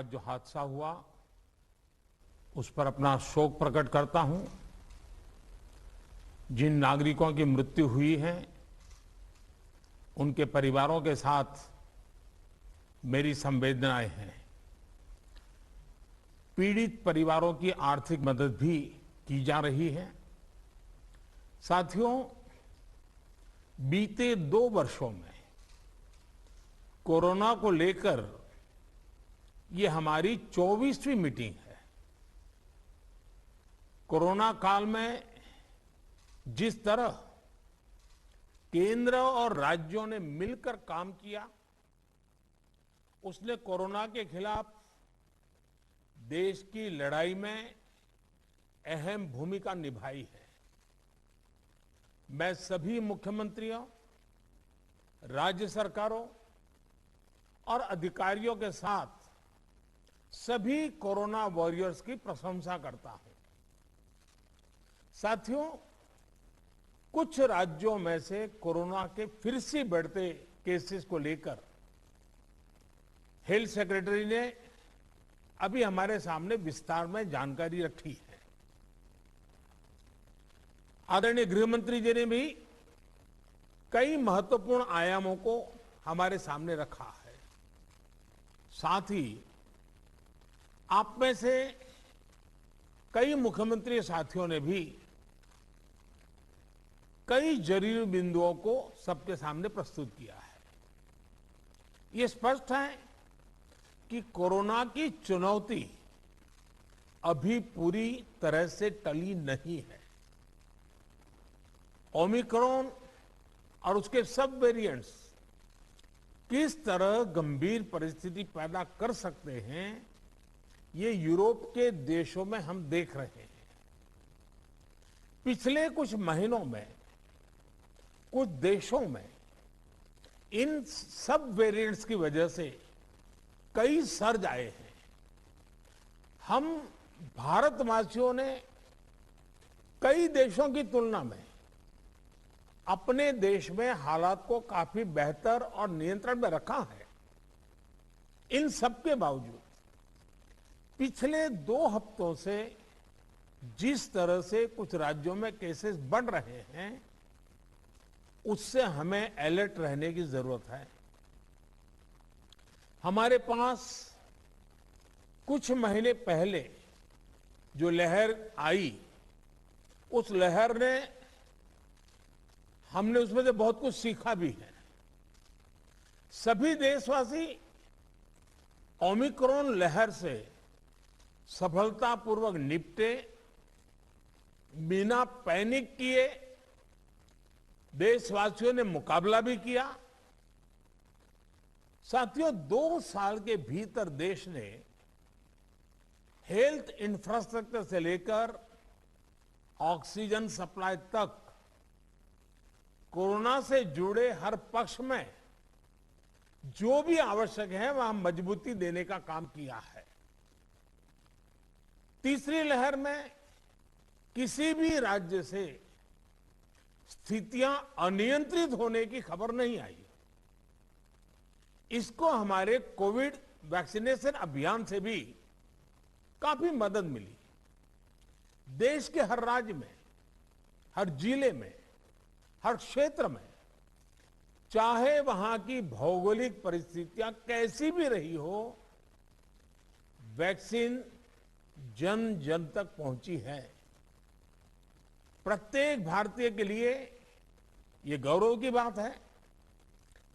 आज जो हादसा हुआ उस पर अपना शोक प्रकट करता हूं। जिन नागरिकों की मृत्यु हुई है उनके परिवारों के साथ मेरी संवेदनाएं हैं। पीड़ित परिवारों की आर्थिक मदद भी की जा रही है। साथियों, बीते 2 वर्षों में कोरोना को लेकर ये हमारी 24वीं मीटिंग है। कोरोना काल में जिस तरह केंद्र और राज्यों ने मिलकर काम किया, उसने कोरोना के खिलाफ देश की लड़ाई में अहम भूमिका निभाई है। मैं सभी मुख्यमंत्रियों, राज्य सरकारों और अधिकारियों के साथ सभी कोरोना वॉरियर्स की प्रशंसा करता हूं। साथियों, कुछ राज्यों में से कोरोना के फिर से बढ़ते केसेस को लेकर हेल्थ सेक्रेटरी ने अभी हमारे सामने विस्तार में जानकारी रखी है। आदरणीय गृह मंत्री जी ने भी कई महत्वपूर्ण आयामों को हमारे सामने रखा है। साथ ही आप में से कई मुख्यमंत्री साथियों ने भी कई जरूरी बिंदुओं को सबके सामने प्रस्तुत किया है। ये स्पष्ट है कि कोरोना की चुनौती अभी पूरी तरह से टली नहीं है। ओमिक्रॉन और उसके सब वेरिएंट्स किस तरह गंभीर परिस्थिति पैदा कर सकते हैं, ये यूरोप के देशों में हम देख रहे हैं। पिछले कुछ महीनों में कुछ देशों में इन सब वेरिएंट्स की वजह से कई सर्ज आए हैं। हम भारतवासियों ने कई देशों की तुलना में अपने देश में हालात को काफी बेहतर और नियंत्रण में रखा है। इन सब के बावजूद पिछले 2 हफ्तों से जिस तरह से कुछ राज्यों में केसेस बढ़ रहे हैं, उससे हमें अलर्ट रहने की जरूरत है। हमारे पास कुछ महीने पहले जो लहर आई, उस लहर ने हमने उसमें से बहुत कुछ सीखा भी है। सभी देशवासी ओमिक्रॉन लहर से सफलतापूर्वक निपटे, बिना पैनिक किए देशवासियों ने मुकाबला भी किया। साथियों, 2 साल के भीतर देश ने हेल्थ इंफ्रास्ट्रक्चर से लेकर ऑक्सीजन सप्लाई तक कोरोना से जुड़े हर पक्ष में जो भी आवश्यक है वहां मजबूती देने का काम किया है। तीसरी लहर में किसी भी राज्य से स्थितियां अनियंत्रित होने की खबर नहीं आई। इसको हमारे कोविड वैक्सीनेशन अभियान से भी काफी मदद मिली। देश के हर राज्य में, हर जिले में, हर क्षेत्र में, चाहे वहां की भौगोलिक परिस्थितियां कैसी भी रही हो, वैक्सीन जन जन तक पहुंची है। प्रत्येक भारतीय के लिए ये गौरव की बात है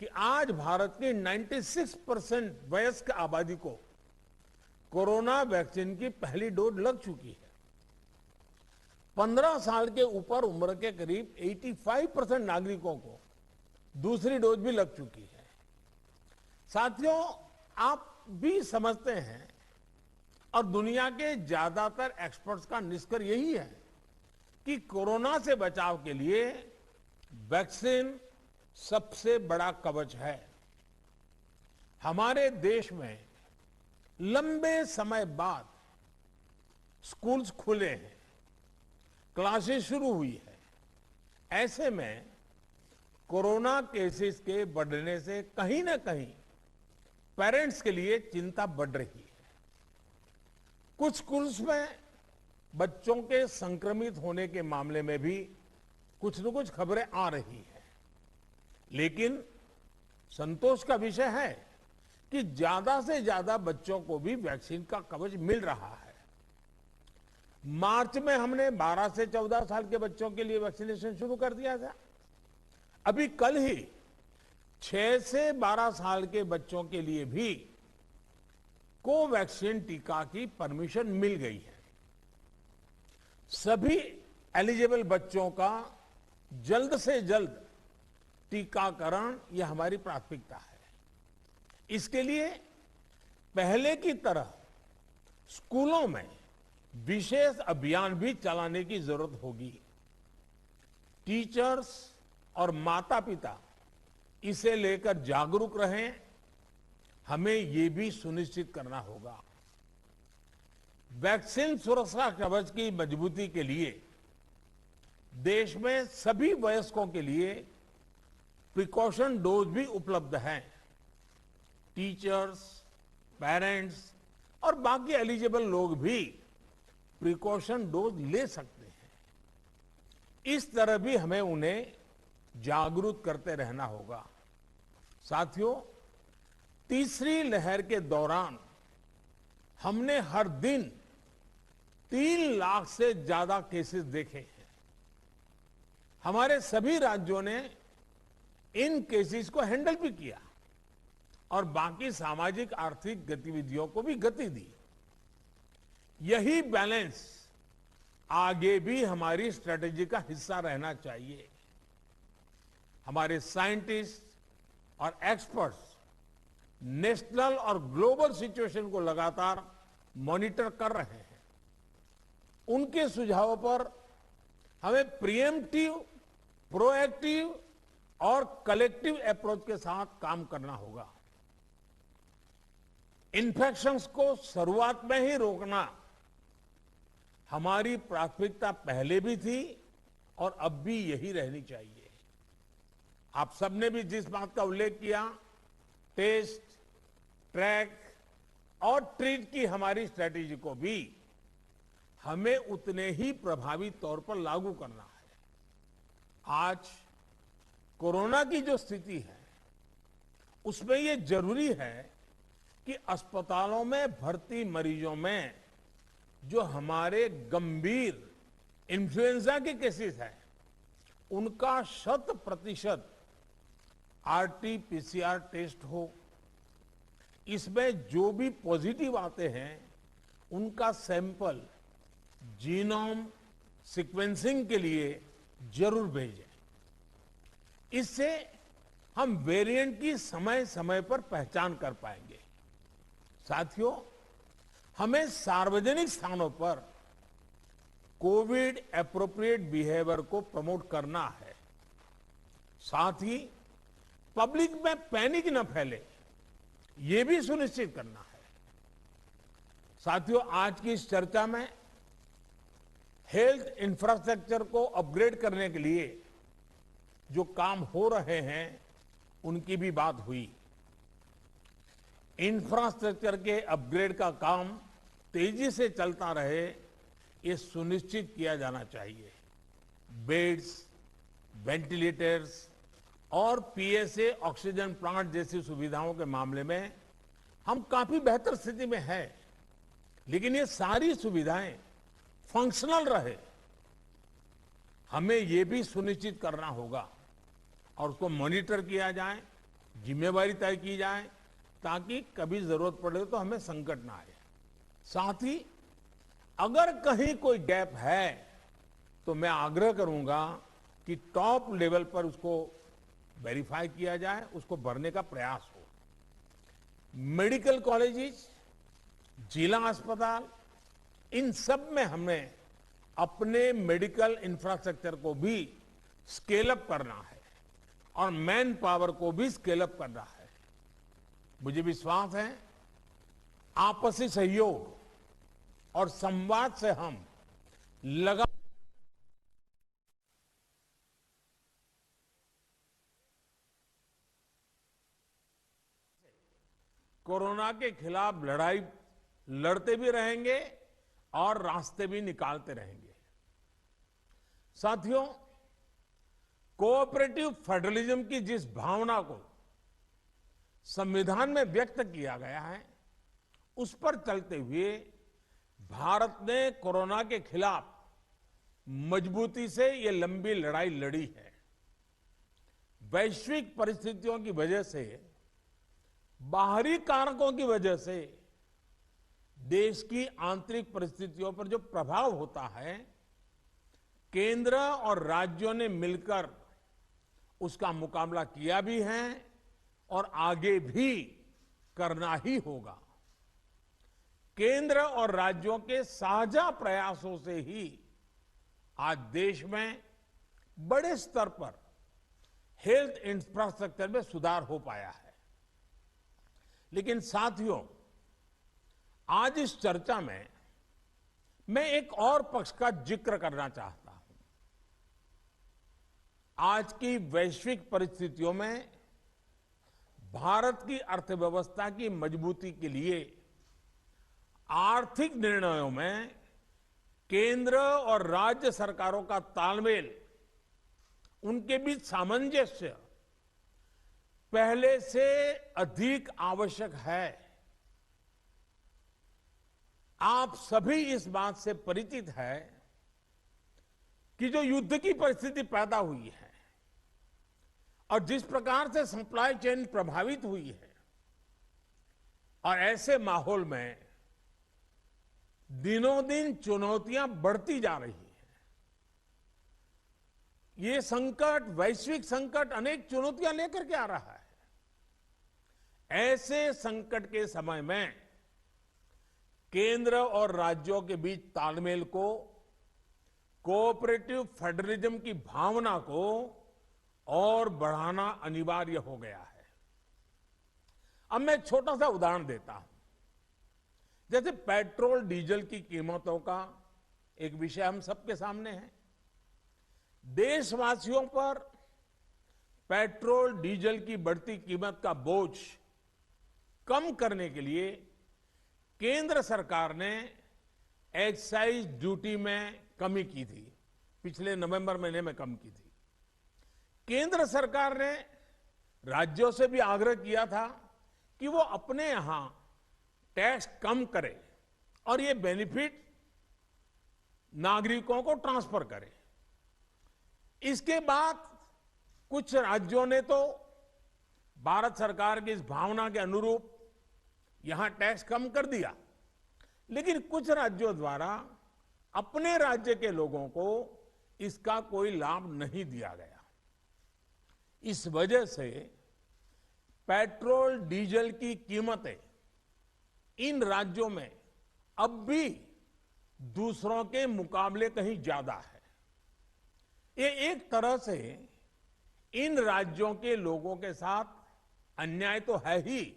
कि आज भारत की 96% वयस्क आबादी को कोरोना वैक्सीन की पहली डोज लग चुकी है। 15 साल के ऊपर उम्र के करीब 85% नागरिकों को दूसरी डोज भी लग चुकी है। साथियों, आप भी समझते हैं और दुनिया के ज्यादातर एक्सपर्ट्स का निष्कर्ष यही है कि कोरोना से बचाव के लिए वैक्सीन सबसे बड़ा कवच है। हमारे देश में लंबे समय बाद स्कूल्स खुले हैं, क्लासेस शुरू हुई है। ऐसे में कोरोना केसेस के बढ़ने से कहीं ना कहीं पेरेंट्स के लिए चिंता बढ़ रही है। कुछ स्कूल्स में बच्चों के संक्रमित होने के मामले में भी कुछ न कुछ खबरें आ रही हैं, लेकिन संतोष का विषय है कि ज्यादा से ज्यादा बच्चों को भी वैक्सीन का कवच मिल रहा है। मार्च में हमने 12 से 14 साल के बच्चों के लिए वैक्सीनेशन शुरू कर दिया था। अभी कल ही 6 से 12 साल के बच्चों के लिए भी कोवैक्सीन टीका की परमिशन मिल गई है। सभी एलिजिबल बच्चों का जल्द से जल्द टीकाकरण यह हमारी प्राथमिकता है। इसके लिए पहले की तरह स्कूलों में विशेष अभियान भी चलाने की जरूरत होगी। टीचर्स और माता पिता इसे लेकर जागरूक रहें, हमें ये भी सुनिश्चित करना होगा। वैक्सीन सुरक्षा कवच की मजबूती के लिए देश में सभी वयस्कों के लिए प्रिकॉशन डोज भी उपलब्ध हैं। टीचर्स, पेरेंट्स और बाकी एलिजिबल लोग भी प्रिकॉशन डोज ले सकते हैं। इस तरह भी हमें उन्हें जागरूक करते रहना होगा। साथियों, तीसरी लहर के दौरान हमने हर दिन 3 लाख से ज्यादा केसेस देखे हैं। हमारे सभी राज्यों ने इन केसेस को हैंडल भी किया और बाकी सामाजिक आर्थिक गतिविधियों को भी गति दी। यही बैलेंस आगे भी हमारी स्ट्रेटेजी का हिस्सा रहना चाहिए। हमारे साइंटिस्ट और एक्सपर्ट्स नेशनल और ग्लोबल सिचुएशन को लगातार मॉनिटर कर रहे हैं। उनके सुझावों पर हमें प्रिएम्प्टिव, प्रोएक्टिव और कलेक्टिव अप्रोच के साथ काम करना होगा। इन्फेक्शंस को शुरुआत में ही रोकना हमारी प्राथमिकता पहले भी थी और अब भी यही रहनी चाहिए। आप सबने भी जिस बात का उल्लेख किया, टेस्ट, ट्रैक और ट्रीट की हमारी स्ट्रेटेजी को भी हमें उतने ही प्रभावी तौर पर लागू करना है। आज कोरोना की जो स्थिति है उसमें ये जरूरी है कि अस्पतालों में भर्ती मरीजों में जो हमारे गंभीर इन्फ्लुएंजा के केसेस हैं उनका 100% आरटी-पीसीआर टेस्ट हो। इसमें जो भी पॉजिटिव आते हैं उनका सैंपल जीनोम सीक्वेंसिंग के लिए जरूर भेजें। इससे हम वेरिएंट की समय समय पर पहचान कर पाएंगे। साथियों, हमें सार्वजनिक स्थानों पर कोविड एप्रोप्रिएट बिहेवियर को प्रमोट करना है। साथ ही पब्लिक में पैनिक न फैले, ये भी सुनिश्चित करना है। साथियों, आज की इस चर्चा में हेल्थ इंफ्रास्ट्रक्चर को अपग्रेड करने के लिए जो काम हो रहे हैं उनकी भी बात हुई। इंफ्रास्ट्रक्चर के अपग्रेड का काम तेजी से चलता रहे, ये सुनिश्चित किया जाना चाहिए। बेड्स, वेंटिलेटर्स और पीएसए ऑक्सीजन प्लांट जैसी सुविधाओं के मामले में हम काफी बेहतर स्थिति में हैं, लेकिन ये सारी सुविधाएं फंक्शनल रहे, हमें ये भी सुनिश्चित करना होगा और उसको मॉनिटर किया जाए, जिम्मेवारी तय की जाए ताकि कभी जरूरत पड़े तो हमें संकट ना आए। साथ ही अगर कहीं कोई गैप है तो मैं आग्रह करूंगा कि टॉप लेवल पर उसको वेरीफाई किया जाए, उसको भरने का प्रयास हो। मेडिकल कॉलेजेस, जिला अस्पताल, इन सब में हमें अपने मेडिकल इंफ्रास्ट्रक्चर को भी स्केल अप करना है और मैन पावर को भी स्केल अप करना है। मुझे विश्वास है आपसी सहयोग और संवाद से हम लगातार कोरोना के खिलाफ लड़ाई लड़ते भी रहेंगे और रास्ते भी निकालते रहेंगे। साथियों, कोऑपरेटिव फेडरलिज्म की जिस भावना को संविधान में व्यक्त किया गया है, उस पर चलते हुए भारत ने कोरोना के खिलाफ मजबूती से ये लंबी लड़ाई लड़ी है। वैश्विक परिस्थितियों की वजह से, बाहरी कारकों की वजह से देश की आंतरिक परिस्थितियों पर जो प्रभाव होता है, केंद्र और राज्यों ने मिलकर उसका मुकाबला किया भी है और आगे भी करना ही होगा। केंद्र और राज्यों के साझा प्रयासों से ही आज देश में बड़े स्तर पर हेल्थ इंफ्रास्ट्रक्चर में सुधार हो पाया है। लेकिन साथियों, आज इस चर्चा में मैं एक और पक्ष का जिक्र करना चाहता हूं। आज की वैश्विक परिस्थितियों में भारत की अर्थव्यवस्था की मजबूती के लिए आर्थिक निर्णयों में केंद्र और राज्य सरकारों का तालमेल, उनके बीच सामंजस्य पहले से अधिक आवश्यक है। आप सभी इस बात से परिचित है कि जो युद्ध की परिस्थिति पैदा हुई है और जिस प्रकार से सप्लाई चेन प्रभावित हुई है, और ऐसे माहौल में दिनों दिन चुनौतियां बढ़ती जा रही हैं। ये संकट, वैश्विक संकट, अनेक चुनौतियां लेकर के आ रहा है। ऐसे संकट के समय में केंद्र और राज्यों के बीच तालमेल को, कोऑपरेटिव फेडरलिज्म की भावना को और बढ़ाना अनिवार्य हो गया है। अब मैं एक छोटा सा उदाहरण देता हूं। जैसे पेट्रोल डीजल की कीमतों का एक विषय हम सबके सामने है। देशवासियों पर पेट्रोल डीजल की बढ़ती कीमत का बोझ कम करने के लिए केंद्र सरकार ने एक्साइज ड्यूटी में कमी की थी। पिछले नवंबर महीने में कम की थी। केंद्र सरकार ने राज्यों से भी आग्रह किया था कि वो अपने यहां टैक्स कम करे और ये बेनिफिट नागरिकों को ट्रांसफर करे। इसके बाद कुछ राज्यों ने तो भारत सरकार की इस भावना के अनुरूप यहां टैक्स कम कर दिया, लेकिन कुछ राज्यों द्वारा अपने राज्य के लोगों को इसका कोई लाभ नहीं दिया गया। इस वजह से पेट्रोल डीजल की कीमतें इन राज्यों में अब भी दूसरों के मुकाबले कहीं ज्यादा है। ये एक तरह से इन राज्यों के लोगों के साथ अन्याय तो है ही,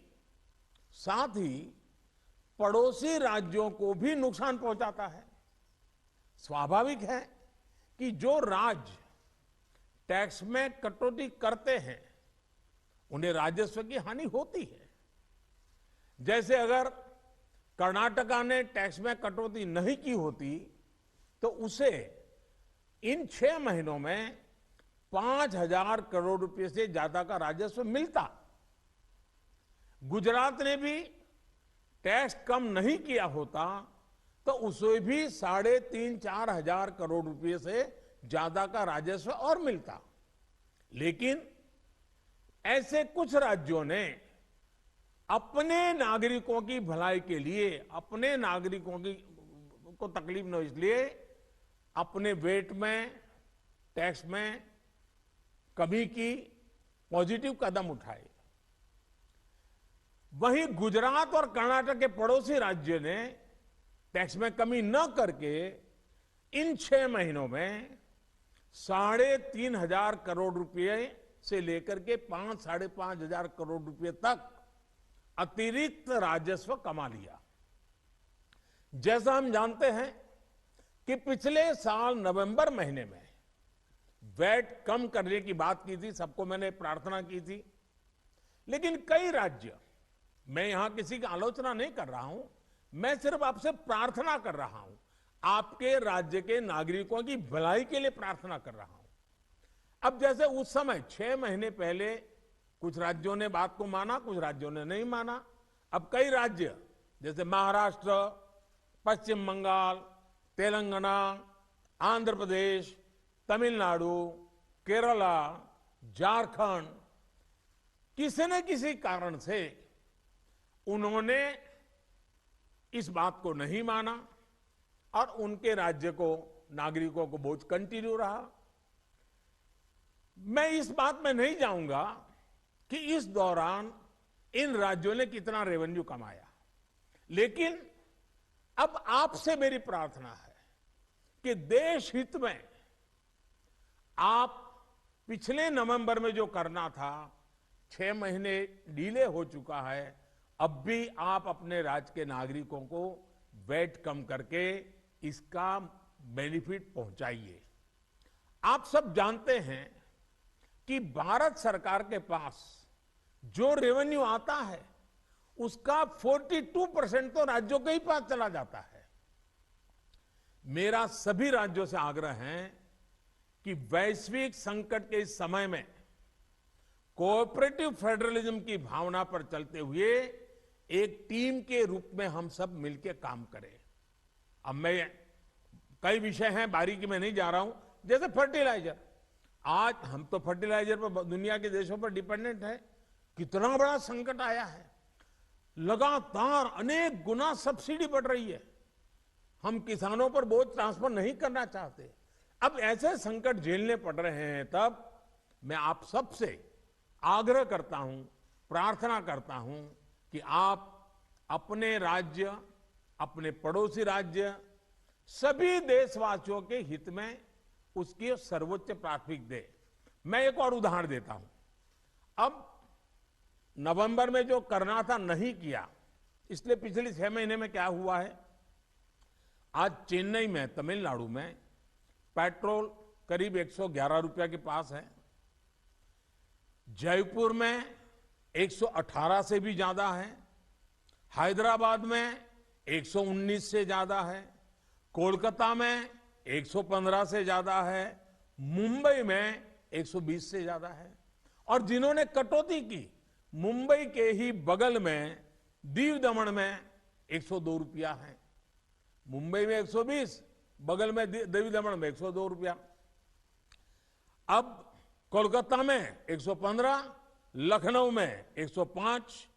साथ ही पड़ोसी राज्यों को भी नुकसान पहुंचाता है। स्वाभाविक है कि जो राज्य टैक्स में कटौती करते हैं उन्हें राजस्व की हानि होती है। जैसे अगर कर्नाटका ने टैक्स में कटौती नहीं की होती तो उसे इन 6 महीनों में 5,000 करोड़ रुपए से ज्यादा का राजस्व मिलता। गुजरात ने भी टैक्स कम नहीं किया होता तो उसे भी 3,500-4 हजार करोड़ रुपए से ज्यादा का राजस्व और मिलता। लेकिन ऐसे कुछ राज्यों ने अपने नागरिकों की भलाई के लिए, अपने नागरिकों की को तकलीफ न हो इसलिए अपने वेट में, टैक्स में कमी की, पॉजिटिव कदम उठाए। वहीं गुजरात और कर्नाटक के पड़ोसी राज्य ने टैक्स में कमी न करके इन 6 महीनों में 3,500 करोड़ रुपए से लेकर के 5-5.5 हजार करोड़ रुपए तक अतिरिक्त राजस्व कमा लिया। जैसा हम जानते हैं कि पिछले साल नवंबर महीने में वैट कम करने की बात की थी, सबको मैंने प्रार्थना की थी, लेकिन कई राज्य, मैं यहां किसी की आलोचना नहीं कर रहा हूं, मैं सिर्फ आपसे प्रार्थना कर रहा हूं, आपके राज्य के नागरिकों की भलाई के लिए प्रार्थना कर रहा हूं। अब जैसे उस समय 6 महीने पहले कुछ राज्यों ने बात को माना, कुछ राज्यों ने नहीं माना। अब कई राज्य जैसे महाराष्ट्र, पश्चिम बंगाल, तेलंगाना, आंध्र प्रदेश, तमिलनाडु, केरला, झारखंड, किसी न किसी कारण से उन्होंने इस बात को नहीं माना और उनके राज्य को, नागरिकों को बोझ कंटिन्यू रहा। मैं इस बात में नहीं जाऊंगा कि इस दौरान इन राज्यों ने कितना रेवेन्यू कमाया, लेकिन अब आपसे मेरी प्रार्थना है कि देश हित में आप पिछले नवंबर में जो करना था, 6 महीने डिले हो चुका है, अब भी आप अपने राज्य के नागरिकों को वैट कम करके इसका बेनिफिट पहुंचाइए। आप सब जानते हैं कि भारत सरकार के पास जो रेवेन्यू आता है उसका 42% तो राज्यों के ही पास चला जाता है। मेरा सभी राज्यों से आग्रह है कि वैश्विक संकट के इस समय में कोऑपरेटिव फेडरलिज्म की भावना पर चलते हुए एक टीम के रूप में हम सब मिलकर काम करें। अब मैं कई विषय हैं, बारीकी में नहीं जा रहा हूं, जैसे फर्टिलाइजर। आज हम तो फर्टिलाइजर पर दुनिया के देशों पर डिपेंडेंट है। कितना बड़ा संकट आया है, लगातार अनेक गुना सब्सिडी बढ़ रही है। हम किसानों पर बोझ ट्रांसफर नहीं करना चाहते। अब ऐसे संकट झेलने पड़ रहे हैं, तब मैं आप सबसे आग्रह करता हूं, प्रार्थना करता हूं कि आप अपने राज्य, अपने पड़ोसी राज्य, सभी देशवासियों के हित में उसकी सर्वोच्च प्राथमिकता दे। मैं एक और उदाहरण देता हूं। अब नवंबर में जो करना था नहीं किया, इसलिए पिछले 6 महीने में क्या हुआ है, आज चेन्नई में, तमिलनाडु में पेट्रोल करीब 111 रुपया के पास है। जयपुर में 118 से भी ज्यादा है। हैदराबाद में 119 से ज्यादा है। कोलकाता में 115 से ज्यादा है। मुंबई में 120 से ज्यादा है। और जिन्होंने कटौती की, मुंबई के ही बगल में दीव दमन में 102 रुपया है। मुंबई में 120, बगल में दीव दमन में 102 रुपया। अब कोलकाता में 115, लखनऊ में 105,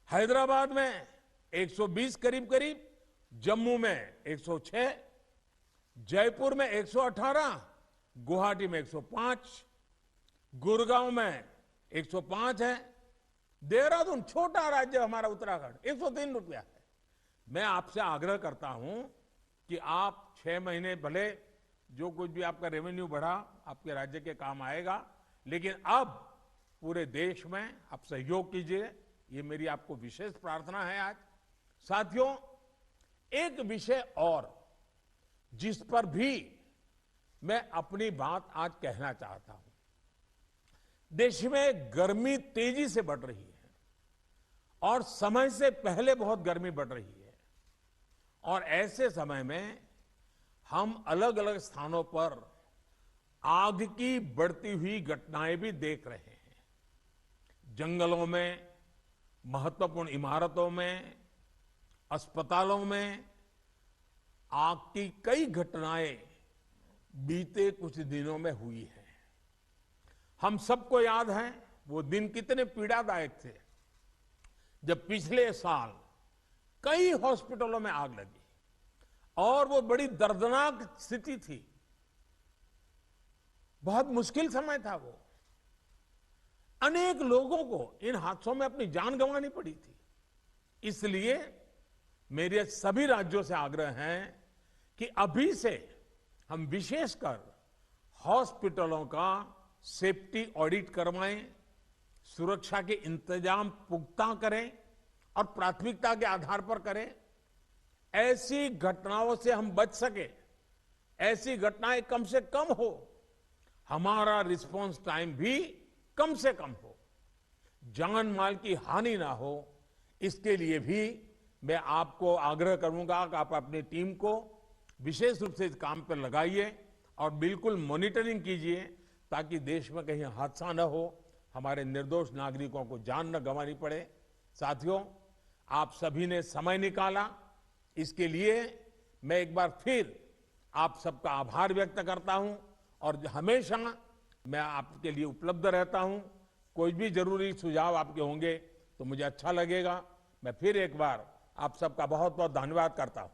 हैदराबाद में 120 करीब करीब, जम्मू में 106, जयपुर में 118, गुवाहाटी में 105, गुड़गांव में 105 है। देहरादून, छोटा राज्य हमारा उत्तराखंड, 103 रुपया है। मैं आपसे आग्रह करता हूं कि आप 6 महीने भले जो कुछ भी आपका रेवेन्यू बढ़ा आपके राज्य के काम आएगा, लेकिन अब पूरे देश में आप सहयोग कीजिए। ये मेरी आपको विशेष प्रार्थना है। आज साथियों, एक विषय और जिस पर भी मैं अपनी बात आज कहना चाहता हूं। देश में गर्मी तेजी से बढ़ रही है और समय से पहले बहुत गर्मी बढ़ रही है, और ऐसे समय में हम अलग अलग स्थानों पर आग की बढ़ती हुई घटनाएं भी देख रहे हैं। जंगलों में, महत्वपूर्ण इमारतों में, अस्पतालों में आग की कई घटनाएं बीते कुछ दिनों में हुई है। हम सबको याद है वो दिन कितने पीड़ादायक थे जब पिछले साल कई हॉस्पिटलों में आग लगी, और वो बड़ी दर्दनाक स्थिति थी। बहुत मुश्किल समय था वो। अनेक लोगों को इन हादसों में अपनी जान गंवानी पड़ी थी। इसलिए मेरे सभी राज्यों से आग्रह है कि अभी से हम विशेषकर हॉस्पिटलों का सेफ्टी ऑडिट करवाएं, सुरक्षा के इंतजाम पुख्ता करें और प्राथमिकता के आधार पर करें। ऐसी घटनाओं से हम बच सके, ऐसी घटनाएं कम से कम हो, हमारा रिस्पांस टाइम भी कम से कम हो, जान माल की हानि ना हो, इसके लिए भी मैं आपको आग्रह करूंगा कि आप अपनी टीम को विशेष रूप से इस काम पर लगाइए और बिल्कुल मॉनिटरिंग कीजिए ताकि देश में कहीं हादसा न हो, हमारे निर्दोष नागरिकों को जान न गंवानी पड़े। साथियों, आप सभी ने समय निकाला, इसके लिए मैं एक बार फिर आप सबका आभार व्यक्त करता हूं और हमेशा मैं आपके लिए उपलब्ध रहता हूं। कोई भी जरूरी सुझाव आपके होंगे तो मुझे अच्छा लगेगा। मैं फिर एक बार आप सबका बहुत बहुत धन्यवाद करता हूं।